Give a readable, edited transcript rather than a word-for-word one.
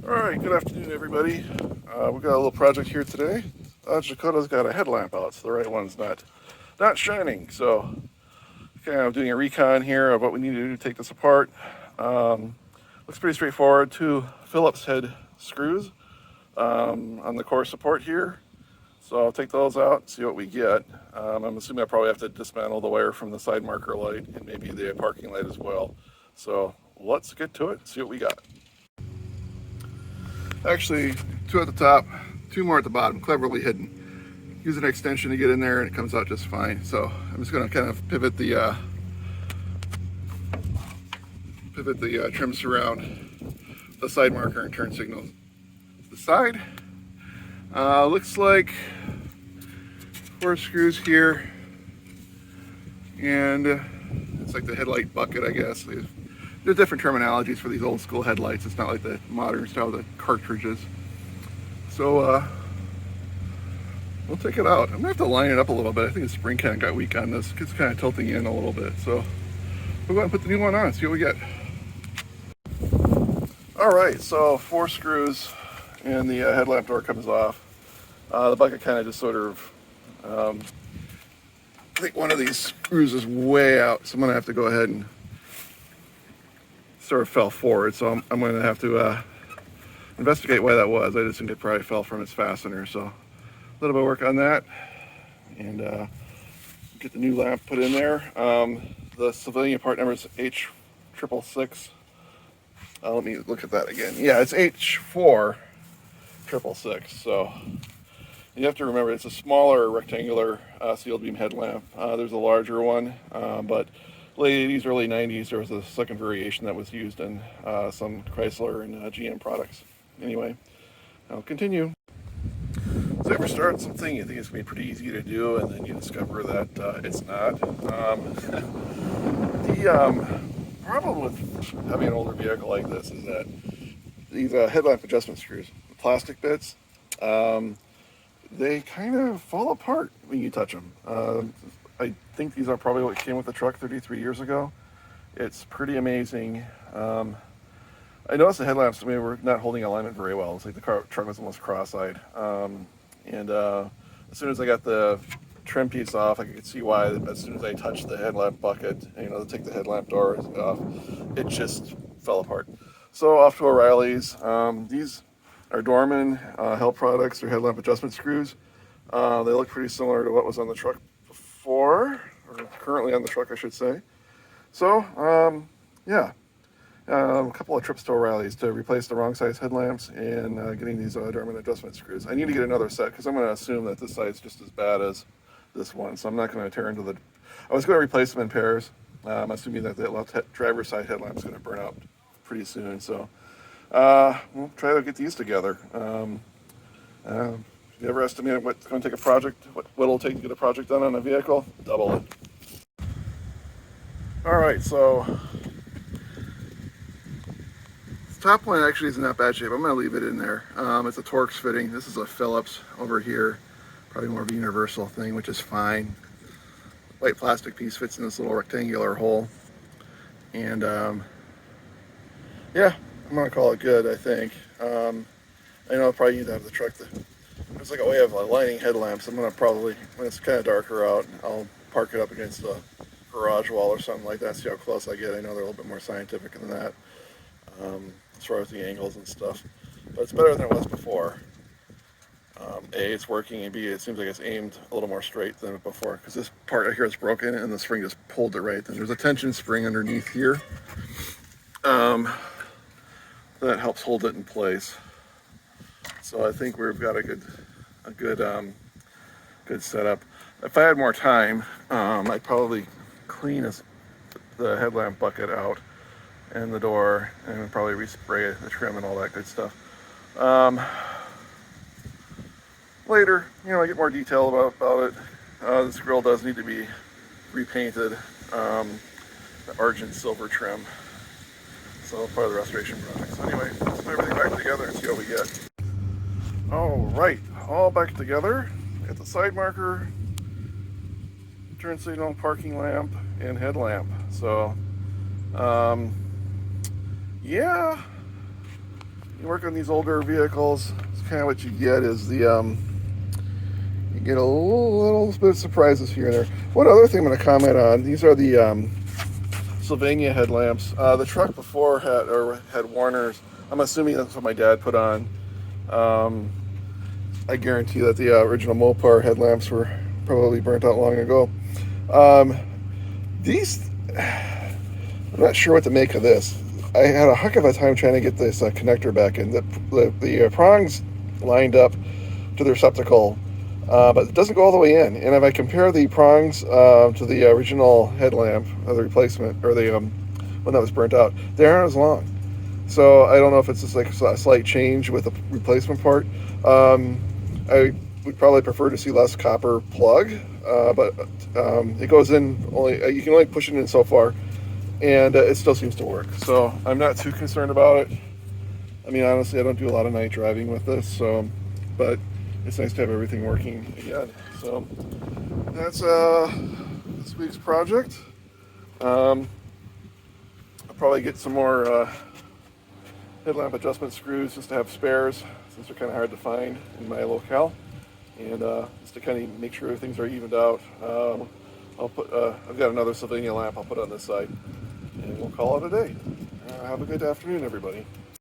Alright, good afternoon everybody. We've got a little project here today. Dodge Dakota's got a headlamp out, so the right one's not shining. So kind of doing a recon here of what we need to do to take this apart. Looks pretty straightforward. Two Phillips head screws on the core support here. So I'll take those out and see what we get. I'm assuming I probably have to dismantle the wire from the side marker light and maybe the parking light as well. So let's get to it and see what we got. Actually, two at the top, two more at the bottom, cleverly hidden. Use an extension to get in there and it comes out just fine. So I'm just going to kind of pivot the trims around the side marker and turn signal to the side. Looks like 4 screws here, and it's like the headlight bucket, I guess. There's different terminologies for these old school headlights. It's not like the modern style, the cartridges. So we'll take it out. I'm gonna have to line it up a little bit. I think the spring kind of got weak on this. It's kind of tilting in a little bit. So we'll go ahead and put the new one on, see what we get. All right, so 4 screws and the headlamp door comes off. The bucket kind of just sort of, I think one of these screws is way out, so I'm gonna have to go ahead and sort of fell forward, so I'm going to have to investigate why that was. I just think it probably fell from its fastener, so a little bit of work on that, and get the new lamp put in there. The civilian part number is H666. Let me look at that again. Yeah, it's H4666. So you have to remember it's a smaller rectangular sealed beam headlamp. There's a larger one, but late 80s, early 90s, there was a second variation that was used in some Chrysler and GM products. Anyway, I'll continue. So ever start something you think it's going to be pretty easy to do, and then you discover that it's not. The problem with having an older vehicle like this is that these headlamp adjustment screws, the plastic bits, they kind of fall apart when you touch them. I think these are probably what came with the truck 33 years ago. It's pretty amazing. I noticed the headlamps, were not holding alignment very well. It's like the truck was almost cross-eyed. And as soon as I got the trim piece off, I could see why. As soon as I touched the headlamp bucket, to take the headlamp door off, it just fell apart. So off to O'Reilly's. These are Dorman Hell products. They're headlamp adjustment screws. They look pretty similar to what was on the truck or currently on the truck, I should say. So, yeah, a couple of trips to O'Reilly's to replace the wrong size headlamps and getting these Dorman adjustment screws. I need to get another set because I'm going to assume that this side's just as bad as this one. So I'm not going to tear into I was going to replace them in pairs. I'm assuming that the left driver's side headlamp's going to burn out pretty soon. So we'll try to get these together. You ever estimate what's going to take a project, what it'll take to get a project done on a vehicle? Double it. All right, so this top one actually is in not bad shape. I'm going to leave it in there. It's a Torx fitting. This is a Phillips over here, probably more of a universal thing, which is fine. White plastic piece fits in this little rectangular hole, and yeah, I'm going to call it good. I think. I know I'll probably need to have the truck. There's like a way of lighting headlamps. I'm gonna probably, when it's kind of darker out, I'll park it up against a garage wall or something like that, see how close I get. I know they're a little bit more scientific than that, as far as the angles and stuff. But it's better than it was before. A, it's working, and B, it seems like it's aimed a little more straight than before, because this part right here is broken and the spring just pulled it right. And there's a tension spring underneath here that helps hold it in place. So I think we've got a good setup. If I had more time, I'd probably clean the headlamp bucket out and the door, and probably respray the trim and all that good stuff. Later, I get more detail about it. This grill does need to be repainted, the Argent silver trim. So part of the restoration project. So anyway, let's put everything back together and see what we get. All right, all back together. Got the side marker, turn signal, parking lamp, and headlamp. So, yeah, you work on these older vehicles, it's kind of what you get is the you get a little bit of surprises here and there. One other thing I'm going to comment on, these are the Sylvania headlamps. The truck before had Warner's. I'm assuming that's what my dad put on. I guarantee that the original Mopar headlamps were probably burnt out long ago. These, I'm not sure what to make of this. I had a heck of a time trying to get this connector back in. The prongs lined up to the receptacle, but it doesn't go all the way in. And if I compare the prongs to the original headlamp, or the replacement, or the one that was burnt out, they aren't as long. So I don't know if it's just like a slight change with the replacement part. I would probably prefer to see less copper plug, but it goes in only, you can only push it in so far, and it still seems to work. So I'm not too concerned about it. I mean, honestly, I don't do a lot of night driving with this, so, but it's nice to have everything working again. So that's this week's project. I'll probably get some more headlamp adjustment screws just to have spares, since they're kind of hard to find in my locale, and just to kind of make sure things are evened out. I'll put I've got another Sylvania lamp I'll put on this side, and we'll call it a day. Have a good afternoon, everybody.